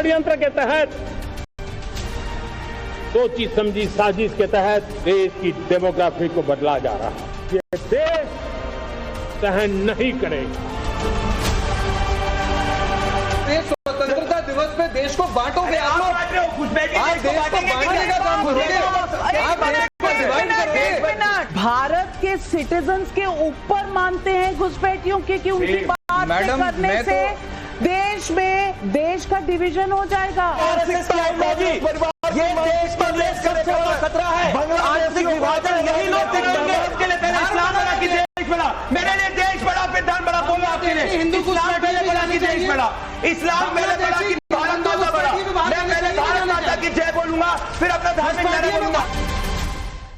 षड्यंत्र के तहत, सोची समझी साजिश के तहत देश की डेमोग्राफी को बदला जा रहा है। ये देश सहन नहीं करेगा। स्वतंत्रता दिवस पे देश को बांटोगे आप लोग, आप देश को बांटने का काम करोगे, आप देश को डिवाइड करोगे। भारत के सिटीजन्स के ऊपर मानते हैं घुसपैठियों के कि उनकी बात करने से देश का डिवीजन हो जाएगा। ये देश का सबसे बड़ा खतरा है, आंतरिक विभाजन। यही लोग इसके लिए पहले इस्लाम बड़ा कि देश बड़ा, मेरे लिए देश बड़ा फिर धर्म बड़ा। बोला आपके लिए हिंदू इस्लाम पहले बड़ा कि देश बड़ा, इस्लाम पहले बड़ा कि भारत माता बड़ा। मैं पहले भारत माता की जय बोलूंगा, फिर अपना धार्मिक नारा बोलूंगा।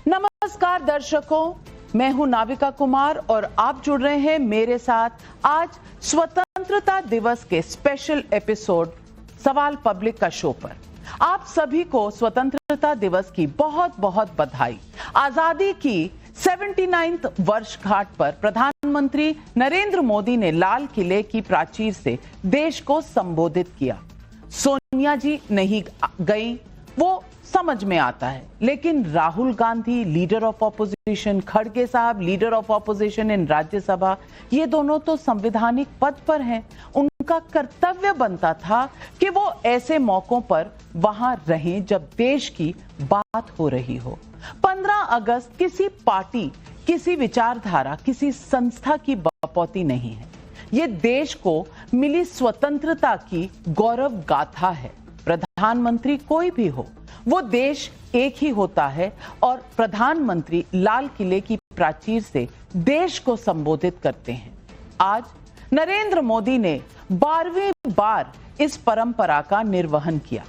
नमस्कार दर्शकों, मैं हूं नाविका कुमार और आप जुड़ रहे हैं मेरे साथ आज स्वतंत्रता दिवस के स्पेशल एपिसोड सवाल पब्लिक का शो पर। आप सभी को स्वतंत्रता दिवस की बहुत बहुत बधाई। आजादी की 79th वर्षगांठ पर प्रधानमंत्री नरेंद्र मोदी ने लाल किले की प्राचीर से देश को संबोधित किया। सोनिया जी नहीं गई, वो समझ में आता है, लेकिन Rahul Gandhi leader of opposition, खड़गे साहब लीडर ऑफ ऑपोजिशन इन राज्यसभा, ये दोनों तो संवैधानिक पद पर हैं। उनका कर्तव्य बनता था कि वो ऐसे मौकों पर वहां रहें जब देश की बात हो रही हो। 15 अगस्त किसी पार्टी, किसी विचारधारा, किसी संस्था की बपौती नहीं है। ये देश को मिली स्वतंत्रता की गौरव गाथा है। प्रधानमंत्री कोई भी हो, वो देश एक ही होता है और प्रधानमंत्री लाल किले की प्राचीर से देश को संबोधित करते हैं। आज नरेंद्र मोदी ने 12वीं बार इस परंपरा का निर्वहन किया।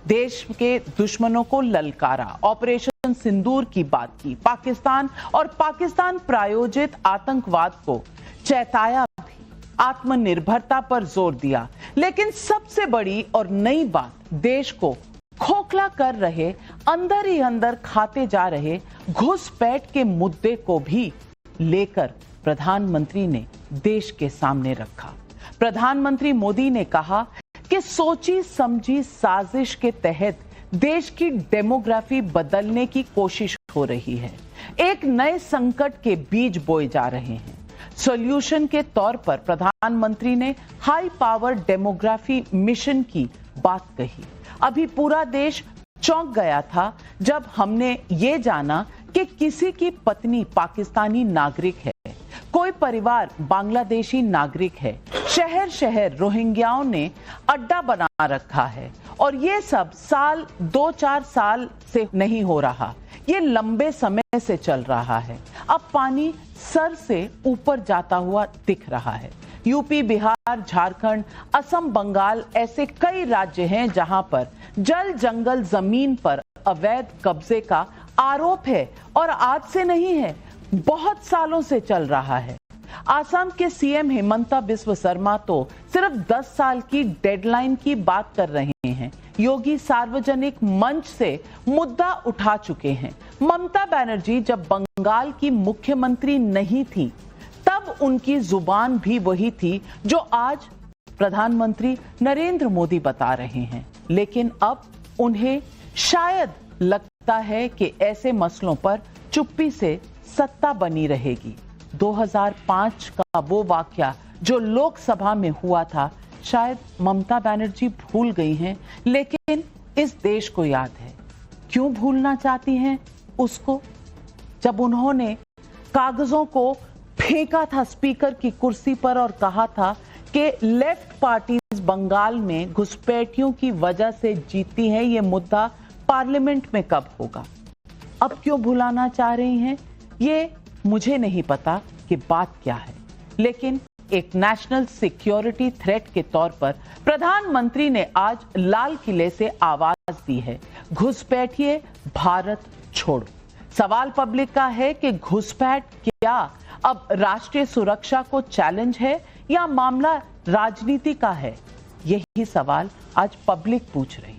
देश के दुश्मनों को ललकारा, ऑपरेशन सिंदूर की बात की, पाकिस्तान और पाकिस्तान प्रायोजित आतंकवाद को चेताया भी, आत्मनिर्भरता पर जोर दिया। लेकिन सबसे बड़ी और नई बात, देश को खोखला कर रहे, अंदर ही अंदर खाते जा रहे घुसपैठ के मुद्दे को भी लेकर प्रधानमंत्री ने देश के सामने रखा। प्रधानमंत्री मोदी ने कहा कि सोची समझी साजिश के तहत देश की डेमोग्राफी बदलने की कोशिश हो रही है। एक नए संकट के बीज बोए जा रहे हैं। सॉल्यूशन के तौर पर प्रधानमंत्री ने हाई पावर डेमोग्राफी मिशन की बात कही। अभी पूरा देश चौंक गया था जब हमने ये जाना कि किसी की पत्नी पाकिस्तानी नागरिक है, कोई परिवार बांग्लादेशी नागरिक है, शहर शहर रोहिंग्याओं ने अड्डा बना रखा है। और ये सब 2-4 साल से नहीं हो रहा, ये लंबे समय से चल रहा है। अब पानी सर से ऊपर जाता हुआ दिख रहा है। यूपी, बिहार, झारखंड, असम, बंगाल ऐसे कई राज्य हैं जहां पर जल जंगल जमीन पर अवैध कब्जे का आरोप है और आज से नहीं है, बहुत सालों से चल रहा है। आसाम के सीएम हिमंता बिस्वा शर्मा तो सिर्फ 10 साल की डेडलाइन की बात कर रहे हैं। योगी सार्वजनिक मंच से मुद्दा उठा चुके हैं। ममता बनर्जी जब बंगाल की मुख्यमंत्री नहीं थी, तब उनकी जुबान भी वही थी जो आज प्रधानमंत्री नरेंद्र मोदी बता रहे हैं। लेकिन अब उन्हें शायद लगता है कि ऐसे मसलों पर चुप्पी से सत्ता बनी रहेगी। 2005 का वो वाकया जो लोकसभा में हुआ था, शायद ममता बनर्जी भूल गई हैं, लेकिन इस देश को याद है। क्यों भूलना चाहती हैं उसको? जब उन्होंने कागजों को फेंका था स्पीकर की कुर्सी पर और कहा था कि लेफ्ट पार्टीज बंगाल में घुसपैठियों की वजह से जीती हैं, ये मुद्दा पार्लियामेंट में कब होगा? अब क्यों भुलाना चाह रही हैं, ये मुझे नहीं पता कि बात क्या है। लेकिन एक नेशनल सिक्योरिटी थ्रेट के तौर पर प्रधानमंत्री ने आज लाल किले से आवाज दी है, घुसपैठिए, भारत छोड़ो। सवाल पब्लिक का है कि घुसपैठ क्या अब राष्ट्रीय सुरक्षा को चैलेंज है या मामला राजनीति का है? यही सवाल आज पब्लिक पूछ रही है।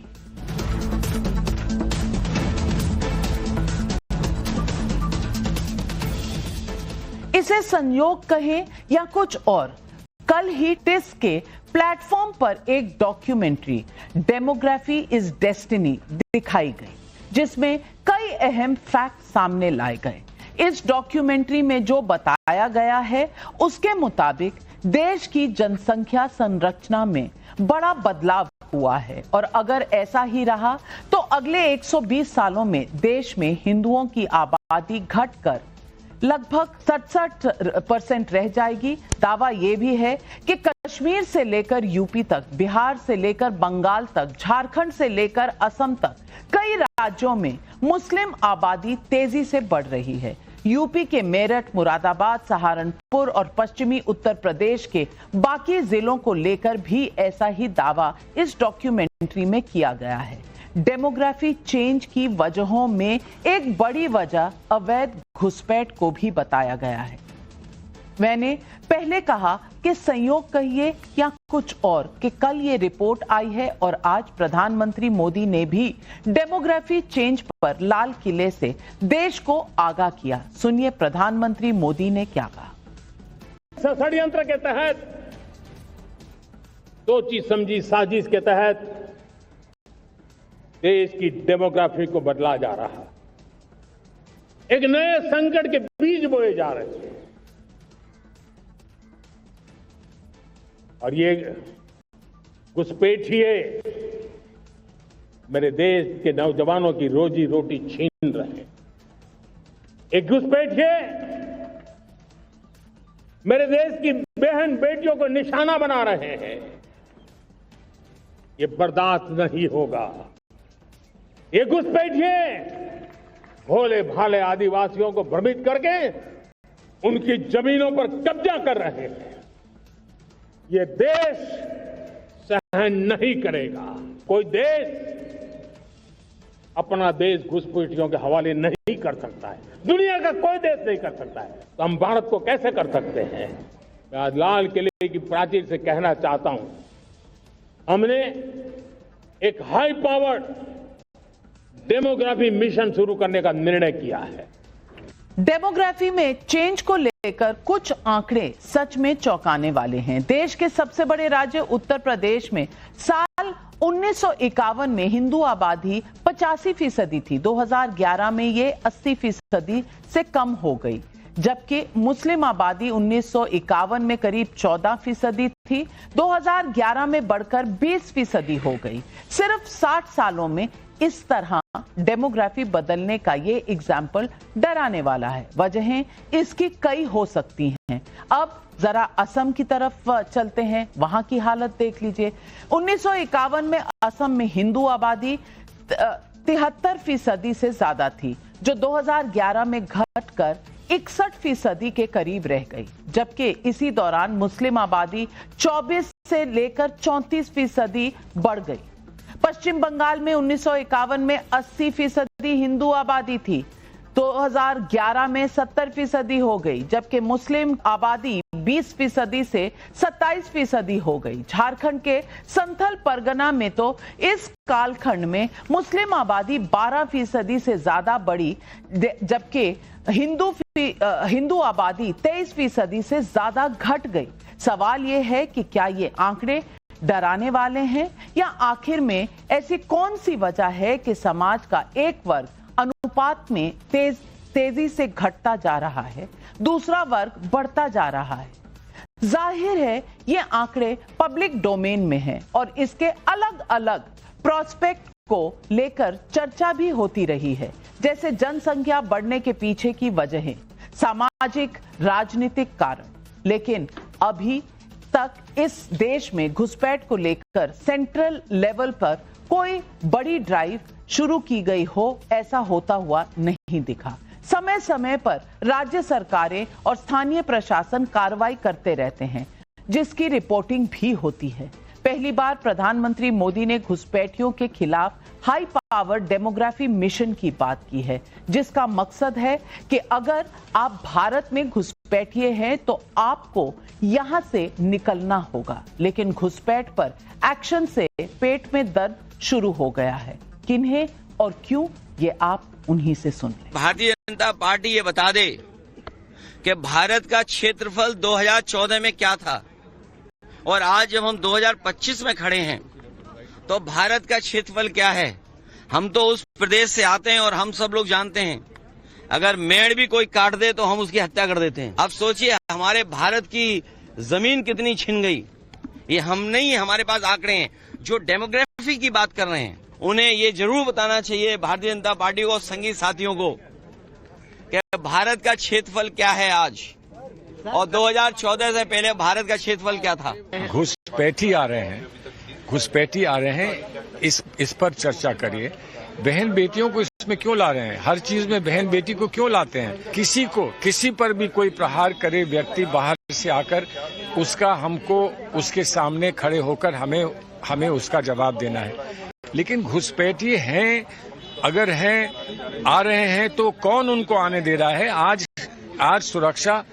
इसे संयोग कहें या कुछ और, कल ही टिस के प्लेटफॉर्म पर एक डॉक्यूमेंट्री डेमोग्राफी इज डेस्टिनी दिखाई गई, जिसमें कई अहम फैक्ट सामने लाए गए। इस डॉक्यूमेंट्री में जो बताया गया है उसके मुताबिक देश की जनसंख्या संरचना में बड़ा बदलाव हुआ है और अगर ऐसा ही रहा तो अगले 120 सालों में देश में हिंदुओं की आबादी घटकर लगभग 67% रह जाएगी। दावा यह भी है कि कश्मीर से लेकर यूपी तक, बिहार से लेकर बंगाल तक, झारखंड से लेकर असम तक कई राज्यों में मुस्लिम आबादी तेजी से बढ़ रही है। यूपी के मेरठ, मुरादाबाद, सहारनपुर और पश्चिमी उत्तर प्रदेश के बाकी जिलों को लेकर भी ऐसा ही दावा इस डॉक्यूमेंट्री में किया गया है। डेमोग्राफी चेंज की वजहों में एक बड़ी वजह अवैध घुसपैठ को भी बताया गया है। मैंने पहले कहा कि संयोग कहिए या कुछ और कि कल ये रिपोर्ट आई है और आज प्रधानमंत्री मोदी ने भी डेमोग्राफी चेंज पर लाल किले से देश को आगाह किया। सुनिए प्रधानमंत्री मोदी ने क्या कहा। षड्यंत्र के तहत, सोची समझी साजिश के तहत देश की डेमोग्राफी को बदला जा रहा है। एक नए संकट के बीज बोए जा रहे हैं और ये घुसपैठिए मेरे देश के नौजवानों की रोजी रोटी छीन रहे हैं। एक घुसपैठिए मेरे देश की बहन बेटियों को निशाना बना रहे हैं। ये बर्दाश्त नहीं होगा। ये घुसपैठिए भोले भाले आदिवासियों को भ्रमित करके उनकी जमीनों पर कब्जा कर रहे हैं। ये देश सहन नहीं करेगा। कोई देश अपना देश घुसपैठियों के हवाले नहीं कर सकता है। दुनिया का कोई देश नहीं कर सकता है, तो हम भारत को कैसे कर सकते हैं। मैं आज लाल किले की प्राचीर से कहना चाहता हूं, हमने एक हाई पावर्ड डेमोग्राफी मिशन शुरू करने का निर्णय किया है। डेमोग्राफी में चेंज को लेकर कुछ आंकड़े सच में चौंकाने वाले हैं। देश के सबसे बड़े राज्य उत्तर प्रदेश में साल 1951 में हिंदू आबादी 85% थी। 2011 में ये 80% से कम हो गई, जबकि मुस्लिम आबादी 1951 में करीब 14% थी, 2011 में बढ़कर 20% हो गई। सिर्फ 60 सालों में इस तरह डेमोग्राफी बदलने का ये एग्जाम्पल डराने वाला है। वजहें इसकी कई हो सकती हैं। अब जरा असम की तरफ चलते हैं, वहां की हालत देख लीजिए। 1951 में असम में हिंदू आबादी 73% से ज्यादा थी, जो 2011 में घटकर 61% के करीब रह गई, जबकि इसी दौरान मुस्लिम आबादी 24 से लेकर 34% बढ़ गई। पश्चिम बंगाल में 1951 में 80% हिंदू आबादी थी, 2011 में 70% हो गई, जबकि मुस्लिम आबादी 20% से 27% हो गई। झारखंड के संथल परगना में तो इस कालखंड में मुस्लिम आबादी 12% से ज्यादा बढ़ी, जबकि हिंदू आबादी 23% से ज्यादा घट गई। सवाल यह है कि क्या ये आंकड़े डराने वाले हैं या आखिर में ऐसी कौन सी वजह है कि समाज का एक वर्ग अनुपात में तेजी से घटता जा रहा है, दूसरा वर्ग बढ़ता जा रहा है। जाहिर है ये आंकड़े पब्लिक डोमेन में हैं और इसके अलग अलग प्रोस्पेक्ट को लेकर चर्चा भी होती रही है, जैसे जनसंख्या बढ़ने के पीछे की वजहें, सामाजिक राजनीतिक कारण। लेकिन अभी तक इस देश में घुसपैठ को लेकर सेंट्रल लेवल पर कोई बड़ी ड्राइव शुरू की गई हो, ऐसा होता हुआ नहीं दिखा। समय समय पर राज्य सरकारें और स्थानीय प्रशासन कार्रवाई करते रहते हैं, जिसकी रिपोर्टिंग भी होती है। पहली बार प्रधानमंत्री मोदी ने घुसपैठियों के खिलाफ हाई पावर डेमोग्राफी मिशन की बात की है, जिसका मकसद है कि अगर आप भारत में घुसपैठिए हैं तो आपको यहां से निकलना होगा। लेकिन घुसपैठ पर एक्शन से पेट में दर्द शुरू हो गया है। किन्हें और क्यों, ये आप उन्हीं से सुन लें। भारतीय जनता पार्टी ये बता दे कि भारत का क्षेत्रफल 2014 में क्या था और आज जब हम 2025 में खड़े हैं तो भारत का क्षेत्रफल क्या है? हम तो उस प्रदेश से आते हैं और हम सब लोग जानते हैं, अगर मेड़ भी कोई काट दे तो हम उसकी हत्या कर देते हैं। अब सोचिए हमारे भारत की जमीन कितनी छिन गई। ये हम नहीं, हमारे पास आंकड़े हैं। जो डेमोग्राफी की बात कर रहे हैं उन्हें ये जरूर बताना चाहिए भारतीय जनता पार्टी को, संगी साथियों को, कि भारत का क्षेत्रफल क्या है आज और 2014 से पहले भारत का क्षेत्रफल क्या था। घुसपैठी आ रहे हैं, इस पर चर्चा करिए। बहन बेटियों को इसमें क्यों ला रहे हैं? हर चीज में बहन बेटी को क्यों लाते हैं? किसी पर भी कोई प्रहार करे व्यक्ति बाहर से आकर, उसका हमको उसके सामने खड़े होकर हमें उसका जवाब देना है। लेकिन घुसपैठी हैं, अगर हैं, आ रहे हैं तो कौन उनको आने दे रहा है? आज सुरक्षा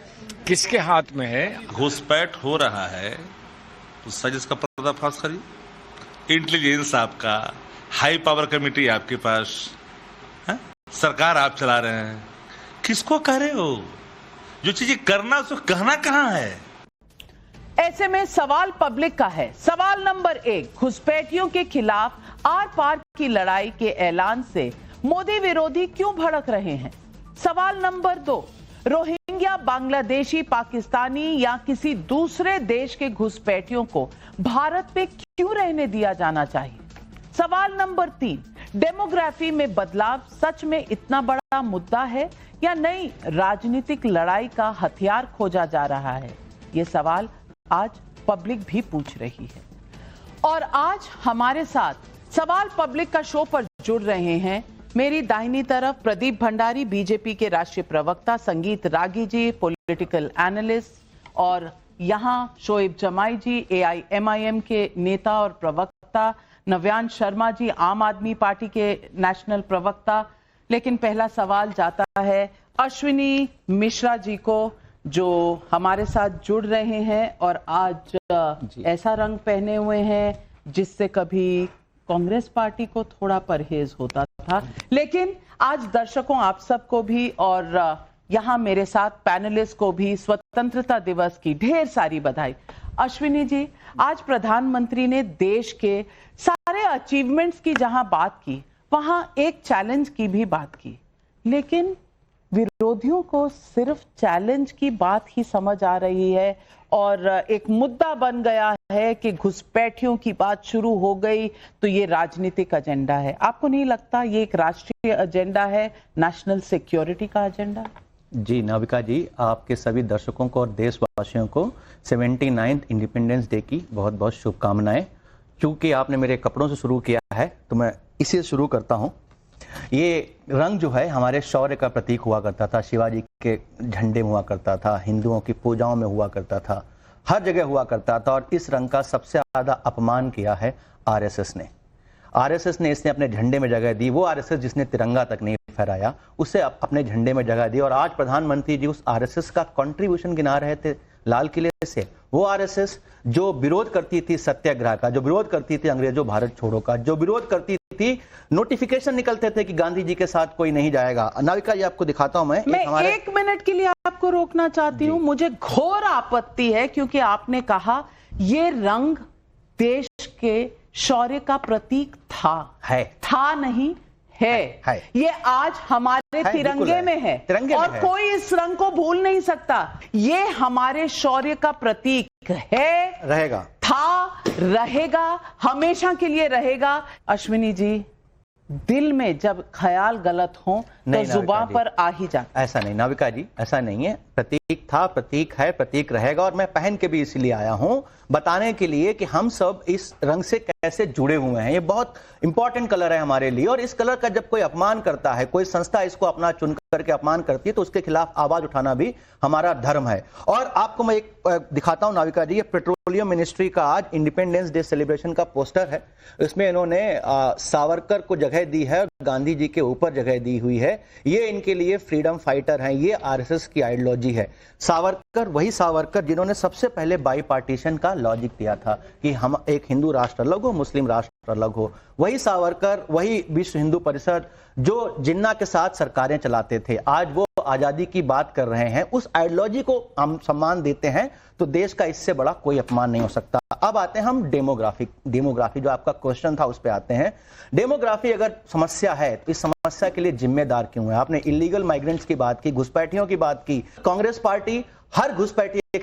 किसके हाथ में है? घुसपैठ हो रहा है तो सच इसका पर्दाफाश करिए। इंटेलिजेंस आपका, हाई पावर कमेटी आपके पास है? सरकार आप चला रहे हैं, किसको कह रहे हो? जो चीजें करना उसको कहना कहाँ है? ऐसे में सवाल पब्लिक का है। सवाल नंबर 1, घुसपैठियों के खिलाफ आर पार की लड़ाई के ऐलान से मोदी विरोधी क्यों भड़क रहे हैं? सवाल नंबर 2, रोहिंग्या, बांग्लादेशी, पाकिस्तानी या किसी दूसरे देश के घुसपैठियों को भारत में क्यों रहने दिया जाना चाहिए? सवाल नंबर 3, डेमोग्राफी में बदलाव सच में इतना बड़ा मुद्दा है या नई राजनीतिक लड़ाई का हथियार खोजा जा रहा है? ये सवाल आज पब्लिक भी पूछ रही है। और आज हमारे साथ सवाल पब्लिक का शो पर जुड़ रहे हैं मेरी दाहिनी तरफ प्रदीप भंडारी, बीजेपी के राष्ट्रीय प्रवक्ता, संगीत रागी जी, पॉलिटिकल एनालिस्ट, और यहां शोएब जमाई जी, AIMIM के नेता और प्रवक्ता, नव्यान शर्मा जी, आम आदमी पार्टी के नेशनल प्रवक्ता। लेकिन पहला सवाल जाता है अश्विनी मिश्रा जी को, जो हमारे साथ जुड़ रहे हैं और आज ऐसा रंग पहने हुए हैं जिससे कभी कांग्रेस पार्टी को थोड़ा परहेज होता था, लेकिन आज दर्शकों आप सबको भी और यहां मेरे साथ पैनलिस्ट को भी स्वतंत्रता दिवस की ढेर सारी बधाई। अश्विनी जी, आज प्रधानमंत्री ने देश के सारे अचीवमेंट्स की जहां बात की, वहां एक चैलेंज की भी बात की, लेकिन विरोधियों को सिर्फ चैलेंज की बात ही समझ आ रही है और एक मुद्दा बन गया है कि घुसपैठियों की बात शुरू हो गई तो ये राजनीतिक एजेंडा है। आपको नहीं लगता ये एक राष्ट्रीय एजेंडा है, नेशनल सिक्योरिटी का एजेंडा? जी नाविका जी, आपके सभी दर्शकों को और देशवासियों को 79th इंडिपेंडेंस डे की बहुत बहुत शुभकामनाएं। क्योंकि आपने मेरे कपड़ों से शुरू किया है तो मैं इसी से शुरू करता हूं। ये रंग जो है हमारे शौर्य का प्रतीक हुआ करता था, शिवाजी के झंडे में हुआ करता था, हिंदुओं की पूजाओं में हुआ करता था, हर जगह हुआ करता था। और इस रंग का सबसे ज्यादा अपमान किया है आरएसएस ने। आरएसएस ने इसने अपने झंडे में जगह दी। वो आरएसएस जिसने तिरंगा तक नहीं फहराया, उसे अपने झंडे में जगह दी। और आज प्रधानमंत्री जी उस आरएसएस का कंट्रीब्यूशन गिना रहे थे लाल किले से। वो आरएसएस जो विरोध करती थी सत्याग्रह का, जो विरोध करती थी अंग्रेजों भारत छोड़ो का, जो विरोध करती थी, नोटिफिकेशन निकलते थे कि गांधी जी के साथ कोई नहीं जाएगा। नाविका जी आपको दिखाता हूं मैं एक मिनट के लिए आपको रोकना चाहती हूं। मुझे घोर आपत्ति है क्योंकि आपने कहा ये रंग देश के शौर्य का प्रतीक था नहीं है। ये आज हमारे तिरंगे में है और कोई इस रंग को भूल नहीं सकता। ये हमारे शौर्य का प्रतीक है, रहेगा, हमेशा के लिए रहेगा। अश्विनी जी, दिल में जब ख्याल गलत हो तो जुबान पर आ ही जाता। ऐसा नहीं नाविका जी, ऐसा नहीं है। प्रतीक था, प्रतीक है, प्रतीक रहेगा। और मैं पहन के भी इसलिए आया हूं, बताने के लिए कि हम सब इस रंग से कैसे जुड़े हुए हैं। ये बहुत इंपॉर्टेंट कलर है हमारे लिए। और इस कलर का जब कोई अपमान करता है, कोई संस्था इसको अपना चुन करके अपमान करती है, तो उसके खिलाफ आवाज उठाना भी हमारा धर्म है। और आपको मैं एक दिखाता हूं नाविका जी, ये पेट्रोलियम मिनिस्ट्री का आज इंडिपेंडेंस डे सेलिब्रेशन का पोस्टर है। इसमें इन्होंने सावरकर को जगह दी है और गांधी जी के ऊपर जगह दी हुई है। ये इनके लिए फ्रीडम फाइटर हैं। ये आरएसएस की आइडियोलॉजी है। सावरकर वही सावरकर जिन्होंने सबसे पहले बाई पार्टीशन का लॉजिक दिया था कि हम एक हिंदू राष्ट्र अलग हो, मुस्लिम राष्ट्र अलग हो। वही सावरकर, वही विश्व हिंदू परिषद जो जिन्ना के साथ सरकारें चलाते थे, आज वो आजादी की बात कर रहे हैं, उस आइडियोलॉजी को हम सम्मान देते हैं, तो देश का इससे बड़ा कोई अपमान नहीं हो सकता। अब आते हैं हम डेमोग्राफी जो आपका क्वेश्चन था उस पर आते हैं। डेमोग्राफी अगर समस्या है तो इस समस्या के लिए जिम्मेदार क्यों है? आपने इलीगल माइग्रेंट्स की बात की, घुसपैठियों की बात की। कांग्रेस पार्टी हर घुसपैठिए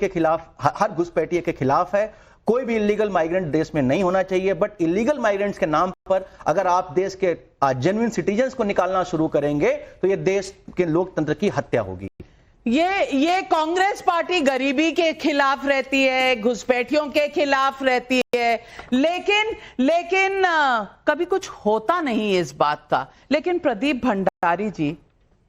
के खिलाफ है। कोई भी इलीगल माइग्रेंट देश में नहीं होना चाहिए, बट इलीगल माइग्रेंट्स के नाम पर अगर आप देश के जेन्युइन सिटीजन्स को निकालना शुरू करेंगे तो ये देश के लोकतंत्र की हत्या होगी। ये कांग्रेस पार्टी गरीबी के खिलाफ रहती है, घुसपैठियों के खिलाफ रहती है, लेकिन कभी कुछ होता नहीं इस बात का। लेकिन प्रदीप भंडारी जी,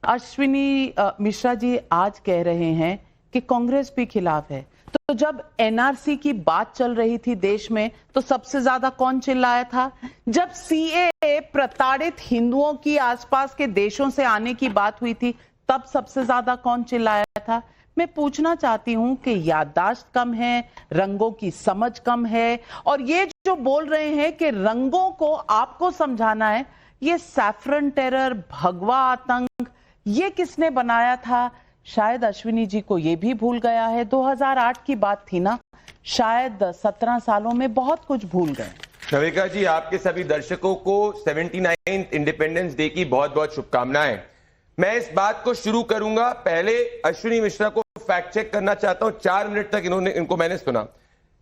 अश्विनी मिश्रा जी आज कह रहे हैं कि कांग्रेस भी खिलाफ है। तो जब एनआरसी की बात चल रही थी देश में तो सबसे ज्यादा कौन चिल्लाया था? जब सीएए प्रताड़ित हिंदुओं की आसपास के देशों से आने की बात हुई थी तब सबसे ज्यादा कौन चिल्लाया था? मैं पूछना चाहती हूं कि याददाश्त कम है, रंगों की समझ कम है, और ये जो बोल रहे हैं कि रंगों को आपको समझाना है, ये सैफरन टेरर, भगवा आतंक, ये किसने बनाया था? शायद अश्विनी जी को ये भी भूल गया है। 2008 की बात थी ना, शायद 17 सालों में बहुत कुछ भूल गए। नविका जी, आपके सभी दर्शकों को 79th इंडिपेंडेंस डे की बहुत बहुत शुभकामनाएं। मैं इस बात को शुरू करूंगा, पहले अश्विनी मिश्रा को फैक्ट चेक करना चाहता हूं। 4 मिनट तक इनको मैंने सुना।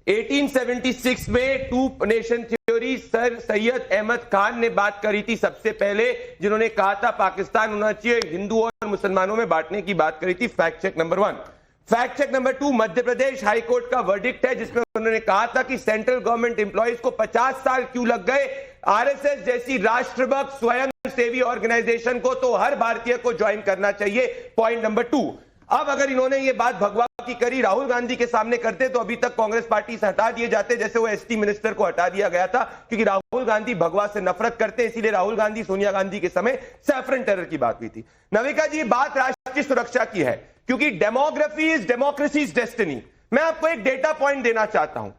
1876 में two nation theory sir Syed Ahmad Khan ने बात करी थी सबसे पहले, जिन्होंने कहा था पाकिस्तान होना चाहिए, हिंदू और मुसलमानों में बांटने की बात करी थी। Fact check number 1। Fact check number 2, Madhya Pradesh high court का वर्डिक्ट है जिसमें उन्होंने कहा था कि सेंट्रल गवर्नमेंट एम्प्लॉइज को 50 साल क्यों लग गए, आरएसएस जैसी राष्ट्रभक्त स्वयं सेवी ऑर्गेनाइजेशन को तो हर भारतीय को ज्वाइन करना चाहिए। Point number 2। अब अगर इन्होंने ये बात भगवा की करी, राहुल गांधी के सामने करते तो अभी तक कांग्रेस पार्टी से हटा दिए जाते, जैसे वो एसटी मिनिस्टर को हटा दिया गया था, क्योंकि राहुल गांधी भगवा से नफरत करते, इसीलिए राहुल गांधी सोनिया गांधी के समय सैफरन टेरर की बात हुई थी। नविका जी, बात राष्ट्रीय सुरक्षा की है, क्योंकि डेमोग्राफी इज डेमोक्रेसीज डेस्टिनी। मैं आपको एक डेटा पॉइंट देना चाहता हूं।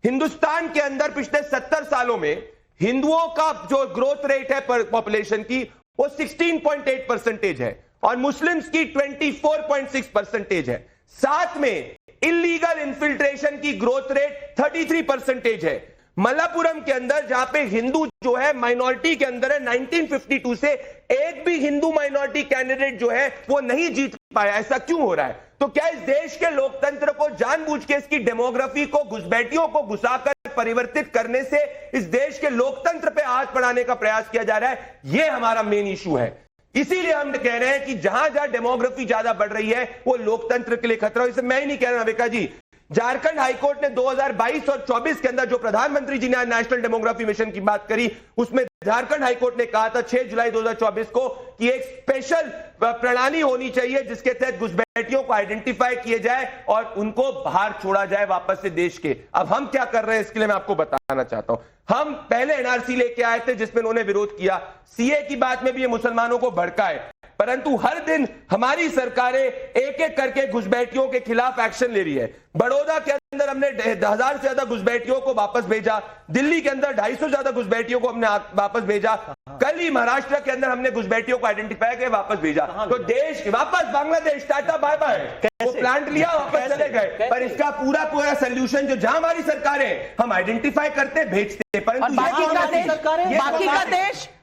हिंदुस्तान के अंदर पिछले 70 सालों में हिंदुओं का जो ग्रोथ रेट है पर पॉपुलेशन की वो 16.8% है और मुस्लिम्स की 24.6% है। साथ में इलीगल इन्फिल्ट्रेशन की ग्रोथ रेट 33% है। मल्लापुरम के अंदर जहां पे हिंदू जो है माइनॉरिटी के अंदर है, 1952 से एक भी हिंदू माइनॉरिटी कैंडिडेट जो है वो नहीं जीत पाया। ऐसा क्यों हो रहा है? तो क्या इस देश के लोकतंत्र को जानबूझ के इसकी डेमोग्राफी को घुसपैठियों को घुसाकर परिवर्तित करने से इस देश के लोकतंत्र पे हाथ बढ़ाने का प्रयास किया जा रहा है? यह हमारा मेन इशू है। इसीलिए हम कह रहे हैं कि जहां जहां डेमोग्राफी ज्यादा बढ़ रही है वो लोकतंत्र के लिए खतरा है। इसे मैं ही नहीं कह रहा नविका जी, झारखंड हाईकोर्ट ने 2022 और 24 के अंदर जो प्रधानमंत्री जी ने नेशनल डेमोग्राफी मिशन की बात करी, उसमें झारखंड हाईकोर्ट ने कहा था 6 जुलाई 2024 को कि एक स्पेशल प्रणाली होनी चाहिए जिसके तहत घुसपैठियों को आइडेंटिफाई किए जाए और उनको बाहर छोड़ा जाए वापस से देश के। अब हम क्या कर रहे हैं इसके लिए मैं आपको बताना चाहता हूं। हम पहले एनआरसी लेके आए थे जिसमें उन्होंने विरोध किया, सीए की बात में भी ये मुसलमानों को भड़काए, परंतु हर दिन हमारी सरकारें एक एक करके घुसपैठियों के खिलाफ एक्शन ले रही है। बड़ौदा के अंदर हमने 1000 से ज्यादा घुसपैठियों को वापस भेजा, दिल्ली के अंदर 250 से ज्यादा घुसपैठियों को हमने वापस भेजा, कल ही महाराष्ट्र के अंदर हमने घुसपैठियों को आइडेंटिफाई करके वापस भेजा। तो देश वापस बांग्लादेश, टाटा बाय बाय, वो प्लांट लिया वापस चले गए। पर इसका पूरा सोल्यूशन जो जहां हमारी सरकारें हम आइडेंटिफाई करते भेजते, परंतु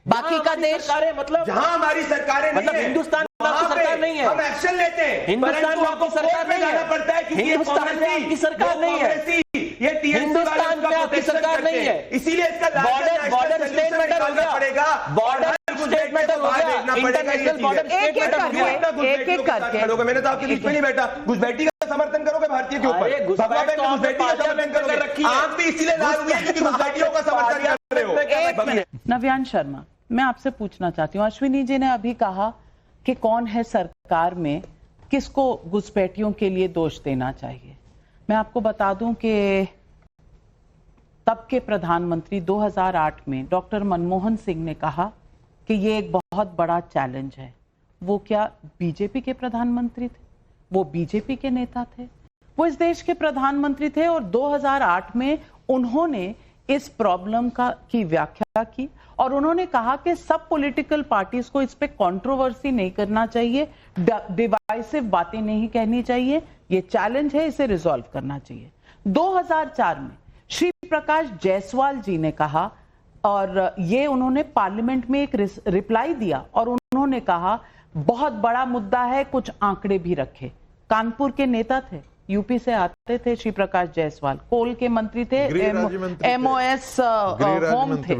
बाकी का देश मतलब जहां हमारी सरकारें मतलब हिंदुस्तान में आपकी सरकार नहीं है, हम एक्शन लेते हैं। हिंदुस्तान में आपकी सरकार नहीं है, पड़ता है क्योंकि हिंदुस्तान में आपकी सरकार नहीं है, ये हिंदुस्तान में आपकी सरकार नहीं है, इसीलिए इसका बॉर्डर स्टेट मैटर हो गया, बॉर्डर स्टेट मैटर हो गया, इंटरनेशनल बॉर्डर स्टेट मैटर हो गया। एक-एक करके मैंने तो आपके बीच में नहीं बैठा। घुसपैठी का समर्थन करोगे भारतीय के ऊपर, घुसपैठी का समर्थन करोगे, आप भी इसीलिए लाल हुए क्योंकि घुसपैठियों का समर्थन कर रहे हो। नव्यान शर्मा, मैं आपसे पूछना चाहती हूँ, अश्विनी जी ने अभी कहा कि कौन है सरकार में, किसको घुसपैठियों के लिए दोष देना चाहिए। मैं आपको बता दूं कि तब के प्रधानमंत्री 2008 में डॉक्टर मनमोहन सिंह ने कहा कि ये एक बहुत बड़ा चैलेंज है। वो क्या बीजेपी के प्रधानमंत्री थे? वो बीजेपी के नेता थे, वो इस देश के प्रधानमंत्री थे और 2008 में उन्होंने इस प्रॉब्लम की व्याख्या की और उन्होंने कहा कि सब पॉलिटिकल पार्टीज को इस पे कंट्रोवर्सी नहीं करना चाहिए, डिवाइसिव बातें नहीं कहनी चाहिए, ये चैलेंज है, इसे रिजॉल्व करना चाहिए। 2004 में श्री प्रकाश जायसवाल जी ने कहा और ये उन्होंने पार्लियामेंट में एक रिप्लाई दिया और उन्होंने कहा बहुत बड़ा मुद्दा है, कुछ आंकड़े भी रखे। कानपुर के नेता थे, यूपी से आते थे श्री प्रकाश जायसवाल, कोल के मंत्री थे, MOS होम थे।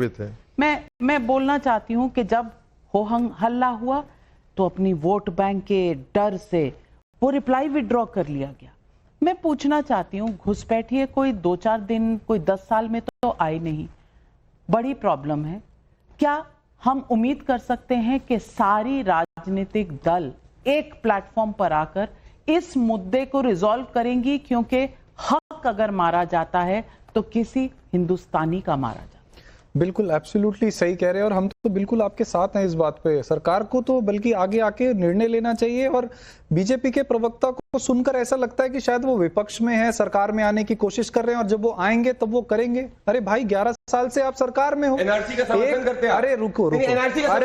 मैं बोलना चाहती हूं कि जब हो हल्ला हुआ तो अपनी वोट बैंक के डर से वो रिप्लाई विड्रॉ कर लिया गया। मैं पूछना चाहती हूं, घुसपैठिए कोई 2-4 दिन, कोई 10 साल में तो आए नहीं, बड़ी प्रॉब्लम है। क्या हम उम्मीद कर सकते हैं कि सारी राजनीतिक दल एक प्लेटफॉर्म पर आकर इस मुद्दे को रिजॉल्व करेंगी? क्योंकि हक अगर मारा जाता है तो किसी हिंदुस्तानी का मारा जाता है। बिल्कुल एब्सोल्युटली सही कह रहे हैं और हम तो बिल्कुल आपके साथ हैं इस बात पे। सरकार को तो बल्कि आगे आके निर्णय लेना चाहिए और बीजेपी के प्रवक्ता को सुनकर ऐसा लगता है कि शायद वो विपक्ष में है, सरकार में आने की कोशिश कर रहे हैं और जब वो आएंगे तब वो करेंगे। अरे भाई 11 साल से आप सरकार में हो, एनआरसी का समर्थन करते हैं। अरे रुको एनआरसी का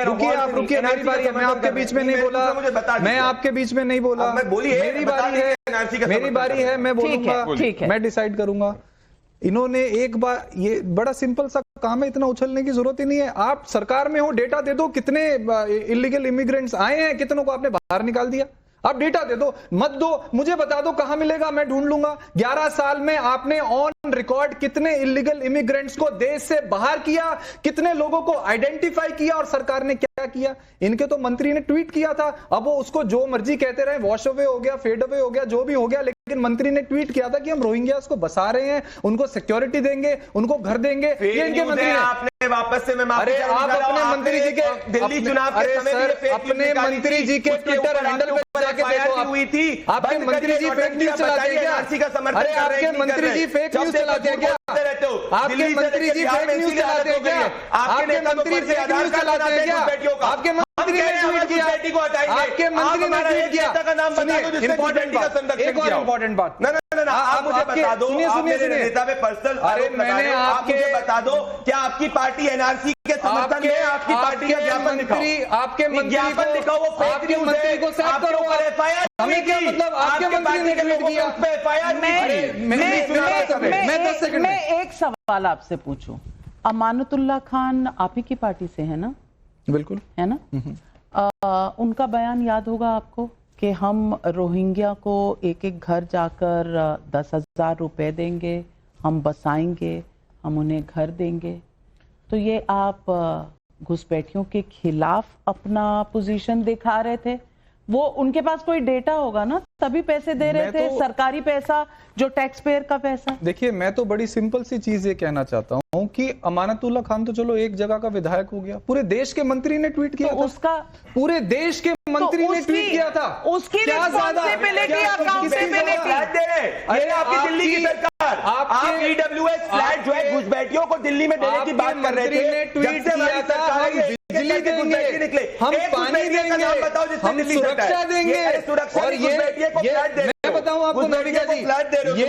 रुकिए, आप रुकिए, मेरी बारी है, मैं आपके बीच में नहीं बोला, मैं आपके बीच में नहीं बोला, मेरी बारी है, मैं बोलूंगा, मैं डिसाइड करूंगा। इन्होंने एक बार, ये बड़ा सिंपल सा काम है, इतना उछलने की जरूरत ही नहीं है। आप सरकार में हो, डेटा दे दो, कितने इलीगल इमिग्रेंट्स आए हैं, कितनों को आपने बाहर निकाल दिया। आप डेटा दे दो, मत दो, मुझे बता दो कहां मिलेगा, मैं ढूंढ लूंगा। 11 साल में आपने ऑन रिकॉर्ड कितने इलीगल इमिग्रेंट्स को देश से बाहर किया, कितने लोगों को आइडेंटिफाई किया और सरकार ने क्या किया? इनके तो मंत्री ने ट्वीट किया था, अब वो उसको जो मर्जी कहते रहे, वॉश अवे हो गया, फेड अवे हो गया, जो भी हो गया, लेकिन मंत्री ने ट्वीट किया था कि हम रोहिंग्यास को बसा रहे हैं, उनको सिक्योरिटी देंगे, उनको घर देंगे। ये इनके मंत्री ने आपने वापस से, मैं अरे आप अपने मंत्री जी के दिल्ली चुनाव के समय भी अपने मंत्री जी के ट्विटर हैंडल पे जाके देखो, हुई थी। आपके मंत्री जी फेक न्यूज चलाते हैं क्या? अरे आपके मंत्री जी फेक न्यूज चलाते हैं क्या? आपके मंत्री जी फेक न्यूज चलाते हैं क्या? आपके मंत्री फेक न्यूज चलाते हैं क्या? आपके मंत्री ने ट्वीट किया, आपके मंत्री ने ट्वीट किया। इंपॉर्टेंट बात, एक और इंपॉर्टेंट बात, आप मुझे बता दो, आप मेरे नेता पे पर्सनल अरे मैंने आप मुझे बता दो, क्या आपकी पार्टी एनआरसी के समर्थन में आपकी पार्टी का ज्ञापन दिखाओ, आपके ज्ञापन दिखाओ, वो फेक न्यूज है, को सेट करो, एफआईआर हमें क्या मतलब? आपके मंत्री ने ट्वीट किया, मैं एक सवाल आपसे पूछूं, अमानतुल्लाह खान आप ही की पार्टी से है ना? बिल्कुल है ना? उनका बयान याद होगा आपको कि हम रोहिंग्या को एक एक घर जाकर 10,000 रुपए देंगे, हम बसाएंगे, हम उन्हें घर देंगे। तो ये आप घुसपैठियों के खिलाफ अपना पोजीशन दिखा रहे थे? वो उनके पास कोई डेटा होगा ना, तभी पैसे दे रहे थे, सरकारी पैसा जो टैक्स पेयर का पैसा। देखिए मैं तो बड़ी सिंपल सी चीज ये कहना चाहता हूँ कि अमानतुल्लाह खान तो चलो एक जगह का विधायक हो गया, पूरे देश के मंत्री ने ट्वीट किया तो था, उसका पूरे देश के मंत्री ने ट्वीट किया था, उसकी रिस्पांसिबिलिटी, अकाउंटेबिलिटी। अरे आपकी दिल्ली की सरकार, आप ईडब्ल्यूएस फ्लैट जो है घुसपैठियों को दिल्ली में देने की बात कर रहे थे, ट्वीट किया था, हम बिजली देंगे, हम पानी देंगे, हम सुरक्षा देंगे, और ये मैं बताऊं आपको नाविका जी, ये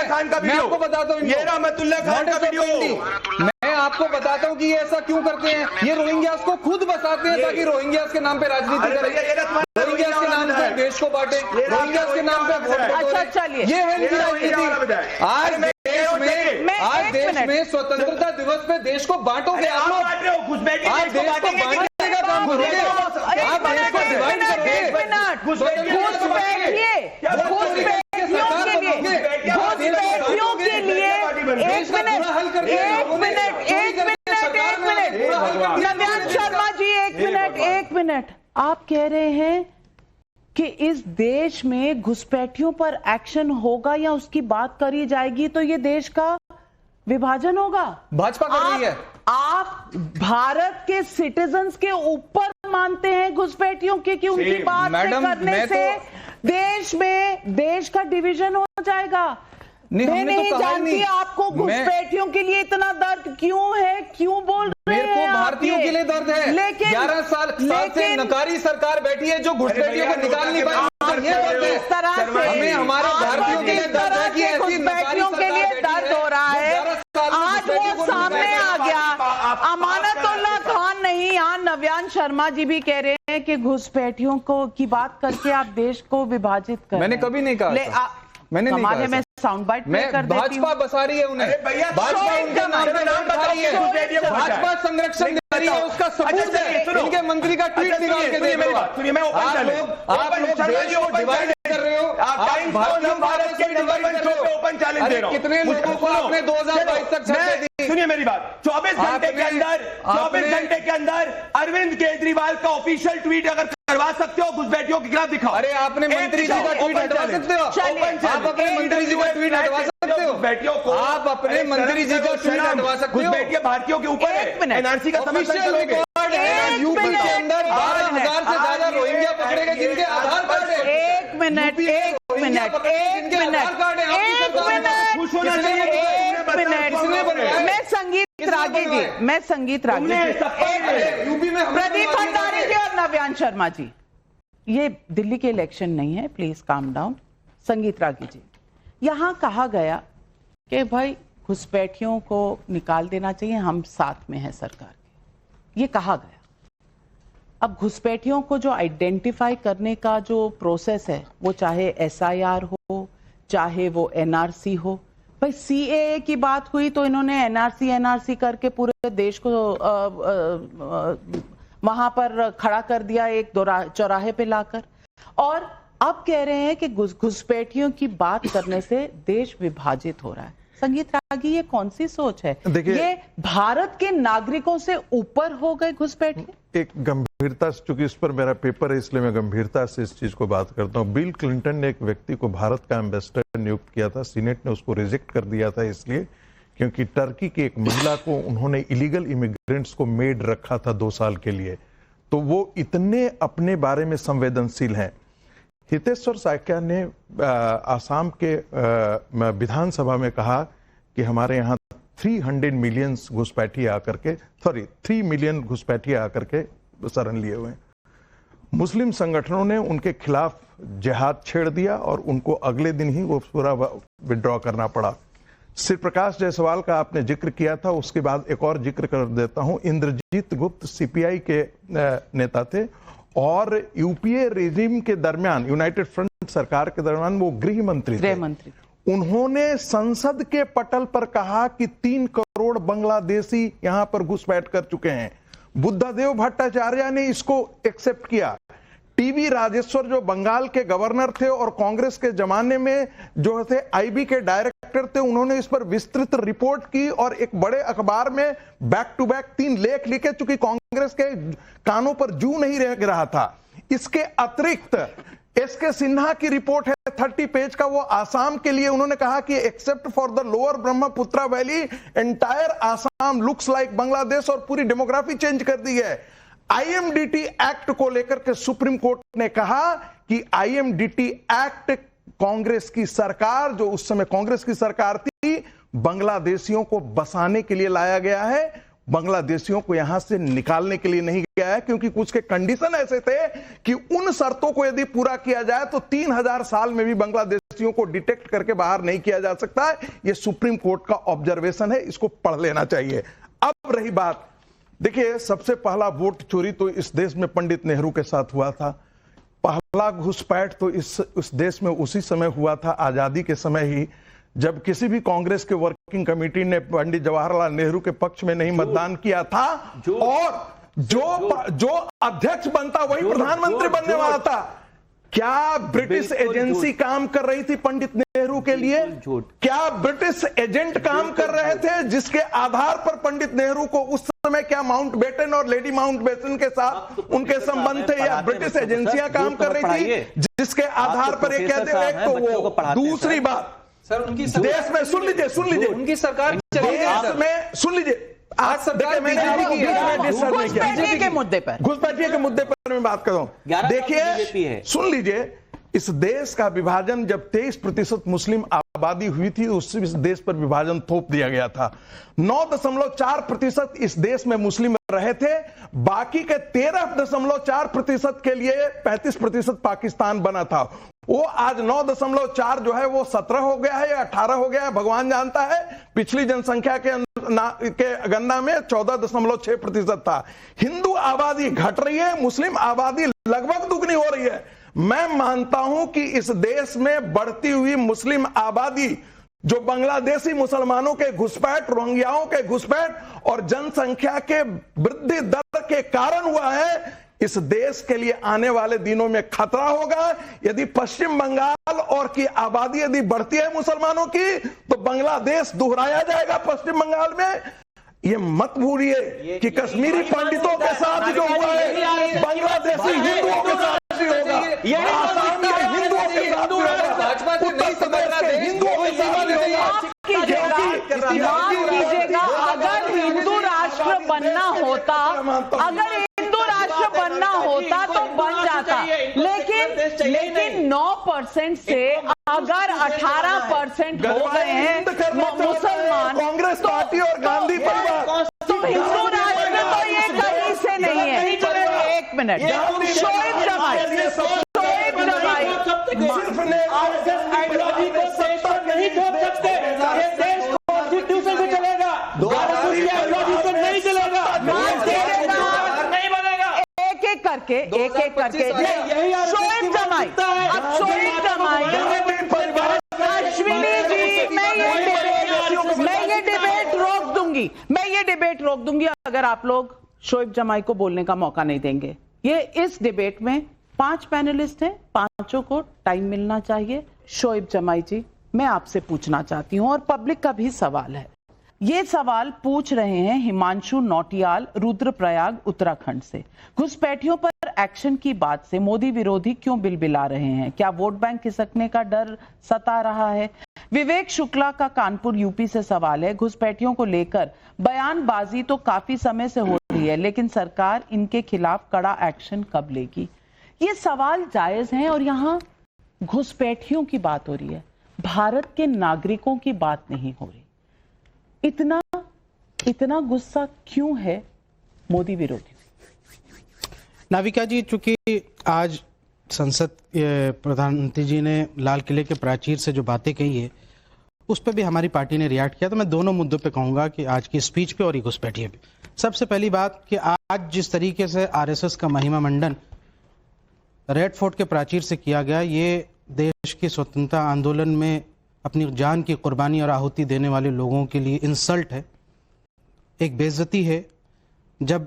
खान का मैं आपको बताता हूँ, ये रहमतुल्लाह खान का वीडियो, मैं आपको बताता हूँ कि ये ऐसा क्यों करते हैं। ये रोहिंग्यास को खुद बसाते हैं ताकि रोहिंग्यास के नाम पे राजनीति करें, रोहिंग्यास के नाम पे देश को बांटे, रोहिंग्यास के नाम पे वोट। अच्छा चलिए, ये है इनकी राजनीति। आज देश में स्वतंत्रता दिवस पे देश को बांटोगे आप लोग, आज देश को बांटने का काम करोगे, आप देश को डिवाइड करोगे, एक मिनट, आप कह रहे हैं कि इस देश में घुसपैठियों पर एक्शन होगा या उसकी बात करी जाएगी तो ये देश का विभाजन होगा। भाजपा कर रही है। आप भारत के सिटीजन्स के ऊपर मानते हैं घुसपैठियों के कि उनकी बात करने से देश का डिवीजन हो जाएगा। मैं नहीं जानती आपको घुसपैठियों के लिए इतना दर्द क्यों है, क्यों बोल रहे हैं? मेरे को भारतीयों के लिए दर्द है। लेकिन 11 साल से नकारी सरकार बैठी है जो घुसपैठियों को निकाल नहीं पाई। ये बात है। इस तरह से हमें हमारे भारतीयों के लिए दर्द है कि ऐसी घुसपैठियों के लिए दर्द हो रहा है। आज वो सामने आ गया। अमानतुल्लाह खान नहीं, यहाँ नव्यान शर्मा जी भी कह रहे हैं कि घुसपैठियों को की बात करके आप देश को विभाजित कर। मैंने कभी नहीं कहा। मैंने नहीं कहा। मैं साउंड बाइट प्ले कर देती हूं। भाजपा बसा रही है उन्हें, भाजपा उनके नाम पे नाम बता रही है, भाजपा संरक्षण दे रही है, उसका सबूत है इनके मंत्री का ट्वीट निकाल के दे। सुनिए, मैं आप लोग देश को डिवाइड कर रहे हो। भारत के ओपन चैलेंज दे रहा हूं। कितने लोगों को आपने 2022 तक छुट्टी दी? सुनिए मेरी बात, 24 घंटे के अंदर अरविंद केजरीवाल का ऑफिशियल ट्वीट अगर करवा सकते हो घुसपैठियों के खिलाफ दिखाओ। अरे आपने मंत्री जी का ट्वीट हटवा सकते हो? आप अपने मंत्री जी का ट्वीट हटवा सकते हो? बेटियों को आप अपने मंत्री जी का ट्वीट हटवा सकते हो? घुसपैठिए भारतीयों के ऊपर है। एनआरसी का ऑफिशियल रिकॉर्ड है, यूपी के अंदर 12,000 से ज्यादा रोहिंग्या पकड़े गए जिनके आधार कार्ड है। एक मिनट मैं संगीत रागी यूपी में प्रदीप भंडारी जी और नव्यान शर्मा जी, ये दिल्ली के इलेक्शन नहीं है, प्लीज काम डाउन। संगीत रागी जी, यहां कहा गया कि भाई घुसपैठियों को निकाल देना चाहिए, हम साथ में हैं सरकार के, ये कहा गया। अब घुसपैठियों को जो आइडेंटिफाई करने का जो प्रोसेस है, वो चाहे एसआईआर हो, चाहे वो एनआरसी हो। भाई सीएए की बात हुई तो इन्होंने एनआरसी करके पूरे देश को वहां पर खड़ा कर दिया, एक चौराहे पे लाकर। और अब कह रहे हैं कि घुसपैठियों की बात करने से देश विभाजित हो रहा है। संगीत रागी, ये कौन सी सोच है? ये भारत के नागरिकों से ऊपर हो गए घुसपैठिए? एक गंभीरता, चूंकि इस पर मेरा पेपर है इसलिए मैं गंभीरता से इस चीज को बात करता हूं। बिल क्लिंटन ने एक व्यक्ति को भारत का एम्बेसडर नियुक्त किया था, सीनेट ने उसको रिजेक्ट कर दिया था, इसलिए क्योंकि टर्की की एक महिला को उन्होंने इलीगल इमिग्रेंट्स को मेड रखा था 2 साल के लिए। तो वो इतने अपने बारे में संवेदनशील हैं। हितेश्वर साक्या ने आसाम के विधानसभा में कहा कि हमारे यहाँ 300 मिलियन घुसपैठिए आकर के 3 मिलियन घुसपैठिए आकर के शरण लिए हुए हैं। मुस्लिम संगठनों ने उनके खिलाफ जिहाद छेड़ दिया और उनको अगले दिन ही वो पूरा विड्रॉ करना पड़ा। श्री प्रकाश जायसवाल का आपने जिक्र किया था, उसके बाद एक और जिक्र कर देता हूं। इंद्रजीत गुप्त सीपीआई के नेता थे और यूपीए रेजिम के दरमियान, यूनाइटेड फ्रंट सरकार के दरमियान वो गृह मंत्री थे। उन्होंने संसद के पटल पर कहा कि 3 करोड़ बांग्लादेशी यहां पर घुसपैठ कर चुके हैं। बुद्धदेव भट्टाचार्य ने इसको एक्सेप्ट किया। टीवी राजेश्वर जो बंगाल के गवर्नर थे और कांग्रेस के जमाने में जो थे आईबी के डायरेक्टर थे, उन्होंने इस पर विस्तृत रिपोर्ट की और एक बड़े अखबार में बैक टू बैक 3 लेख लिखे, चूंकि कांग्रेस के कानों पर जू नहीं रह रहा था। इसके अतिरिक्त एसके सिन्हा की रिपोर्ट है 30 पेज का, वो आसाम के लिए उन्होंने कहा कि except for the lower Brahmaputra valley entire Assam looks like Bangladesh, और पूरी डेमोग्राफी चेंज कर दी है। आईएमडीटी एक्ट को लेकर के सुप्रीम कोर्ट ने कहा कि आईएमडीटी एक्ट कांग्रेस की सरकार, जो उस समय कांग्रेस की सरकार थी, बांग्लादेशियों को बसाने के लिए लाया गया है, बांग्लादेशियों को यहां से निकालने के लिए नहीं गया है, क्योंकि कुछ के कंडीशन ऐसे थे कि उन शर्तों को यदि पूरा किया जाए तो 3000 साल में भी बांग्लादेशियों को डिटेक्ट करके बाहर नहीं किया जा सकता है। यह सुप्रीम कोर्ट का ऑब्जर्वेशन है, इसको पढ़ लेना चाहिए। अब रही बात, देखिए, सबसे पहला वोट चोरी तो इस देश में पंडित नेहरू के साथ हुआ था। पहला घुसपैठ तो इस देश में उसी समय हुआ था, आजादी के समय ही, जब किसी भी कांग्रेस के वर्किंग कमेटी ने पंडित जवाहरलाल नेहरू के पक्ष में नहीं मतदान किया था, और जो अध्यक्ष बनता वही प्रधानमंत्री बनने वाला था। क्या ब्रिटिश एजेंसी काम कर रही थी पंडित नेहरू के लिए? क्या ब्रिटिश एजेंट काम कर रहे थे जिसके आधार पर पंडित नेहरू को उस समय क्या माउंटबेटन और लेडी माउंटबेटन के साथ उनके संबंध थे, या ब्रिटिश एजेंसियां काम कर रही थी जिसके आधार पर ये कहते हैं? एक तो वो, दूसरी बात, सर उनकी देश में सुन लीजिए उनकी सरकार देश में सुन लीजिए, आज सरकार घुसपैठिए के मुद्दे पर मैं बात कर रहा हूं। देखिए, सुन लीजिए, इस देश का विभाजन जब 23% मुस्लिम आबादी हुई थी, उस देश पर विभाजन थोप दिया गया था। 9.4% इस देश में मुस्लिम रहे थे, बाकी के 13.4% के लिए 35% पाकिस्तान बना था। वो आज 9.4 जो है वो 17 हो गया है या 18 हो गया है, भगवान जानता है। पिछली जनसंख्या के गणना में 14.6% था। हिंदू आबादी घट रही है, मुस्लिम आबादी लगभग दुगनी हो रही है। मैं मानता हूं कि इस देश में बढ़ती हुई मुस्लिम आबादी जो बांग्लादेशी मुसलमानों के घुसपैठ, रोहिंग्याओं के घुसपैठ और जनसंख्या के वृद्धि दर के कारण हुआ है, इस देश के लिए आने वाले दिनों में खतरा होगा। यदि पश्चिम बंगाल और की आबादी यदि बढ़ती है मुसलमानों की, तो बांग्लादेश दोहराया जाएगा पश्चिम बंगाल में। ये मत भूलिए कि कश्मीरी पंडितों के साथ जो हुआ है, बांग्लादेशी हिंदुओं के साथ भी होगा, आसाम के हिंदुओं के साथ भी होगा, उत्तर प्रदेश के हिंदुओं के साथ भी होगा। अगर हिंदू राष्ट्र बनना होता, अगर हिंदू राष्ट्र बनना होता तो बन जाता, लेकिन 9% से अगर 18% हो गए हैं मुसलमान, कांग्रेस पार्टी और गांधी परिवार, तो हिंदू राष्ट्र तो ये कहीं से नहीं है। एक मिनट, शोएब जमाई आइडियोलॉजी को देश पर नहीं थोप सकते। ये देश कॉन्स्टिट्यूशन से चलेगा, आइडियोलॉजी से नहीं चलेगा, नहीं बनेगा। एक एक करके शोएब जमाई, अब शोएब जमाई, अश्विनी जी, मैं ये डिबेट रोक दूंगी अगर आप लोग शोएब जमाई को बोलने का मौका नहीं देंगे। ये इस डिबेट में 5 पैनलिस्ट हैं, 5 को टाइम मिलना चाहिए। शोएब जमाई जी, मैं आपसे पूछना चाहती हूं और पब्लिक का भी सवाल है। ये सवाल पूछ रहे हैं हिमांशु नौटियाल, रुद्रप्रयाग, उत्तराखंड से। घुसपैठियों पर एक्शन की बात से मोदी विरोधी क्यों बिलबिला रहे हैं? क्या वोट बैंक खिसकने का डर सता रहा है? विवेक शुक्ला का कानपुर यूपी से सवाल है। घुसपैठियों को लेकर बयानबाजी तो काफी समय से हो रही है, लेकिन सरकार इनके खिलाफ कड़ा एक्शन कब लेगी? ये सवाल जायज हैं और यहाँ घुसपैठियों की बात हो रही है, भारत के नागरिकों की बात नहीं हो रही। इतना गुस्सा क्यों है मोदी विरोधी? नाविका जी, चूंकि आज संसद प्रधानमंत्री जी ने लाल किले के प्राचीर से जो बातें कही है उस पर भी हमारी पार्टी ने रिएक्ट किया, तो मैं दोनों मुद्दों पे कहूंगा कि आज की स्पीच पे और ये घुसपैठिए पे। सबसे पहली बात कि आज जिस तरीके से आरएसएस का महिमा मंडन रेड फोर्ट के प्राचीर से किया गया, ये देश की स्वतंत्रता आंदोलन में अपनी जान की कुर्बानी और आहुति देने वाले लोगों के लिए इंसल्ट है, एक बेइज्जती है। जब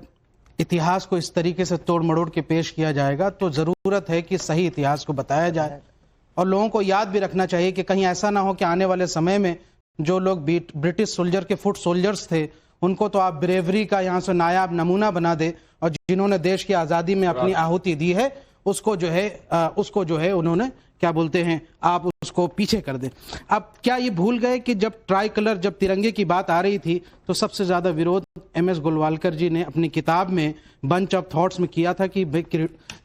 इतिहास को इस तरीके से तोड़ मड़ोड़ के पेश किया जाएगा तो ज़रूरत है कि सही इतिहास को बताया जाए और लोगों को याद भी रखना चाहिए कि कहीं ऐसा ना हो कि आने वाले समय में जो लोग ब्रिटिश सोल्जर के फुट सोल्जर्स थे उनको तो आप ब्रेवरी का यहाँ से नायाब नमूना बना दे, और जिन्होंने देश की आज़ादी में अपनी आहुति दी है उसको जो है उन्होंने क्या बोलते हैं, आप उसको पीछे कर दें। अब क्या ये भूल गए कि जब ट्राई कलर, जब तिरंगे की बात आ रही थी तो सबसे ज्यादा विरोध MS गोलवालकर जी ने अपनी किताब में बंच ऑफ थॉट्स में किया था कि